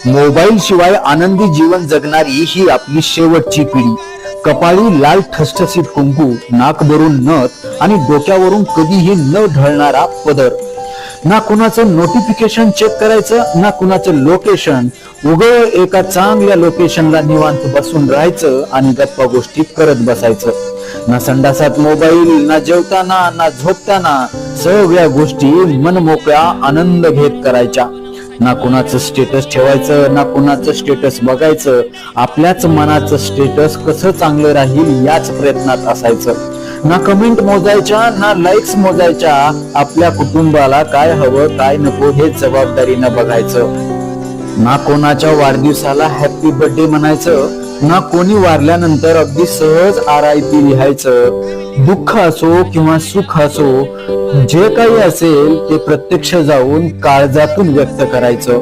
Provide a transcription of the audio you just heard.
Mobile शिवाय आनंदी जीवन जगणारी ही आपली शेवटची पिढी. कपाळी लाल ठसठसीत कुंकू, नाक भरून नथ आणि डोक्यावरून कधीही न ढळणारा पदर. ना कुणाचं नोटिफिकेशन चेक करायचं, ना कुणाचं लोकेशन. उघड एका चांगल्या लोकेशनला निवांत बसून राहायचं आणि गप्पा गोष्टी करत बसायचं. ना संडासात मोबाईल, ना जेवताना ना झोपताना. सगळ्या गोष्टी मनमोकळ्या आनंद घेत करायच्या. ना कुणाचं स्टेटस ठेवायचं, ना कुणाचं स्टेटस बघायचं. आपल्याच मनाचं स्टेटस कसं चांगलं राहील याच प्रयत्नात असायचं. ना कमेंट मोजायच्या, ना लाईक्स मोजायच्या. आपल्या कुटुंबाला काय हवं काय नको हे जबाबदारीनं बघायचं. ना कोणाच्या वाढदिवसाला हॅपी बर्थडे म्हणायचं, ना कोणी वारल्यानंतर अगदी सहज RIP लिहायचं. दुःख असो किंवा सुख असो, जे काही असेल ते प्रत्यक्ष जाऊन काळजातून व्यक्त करायचं.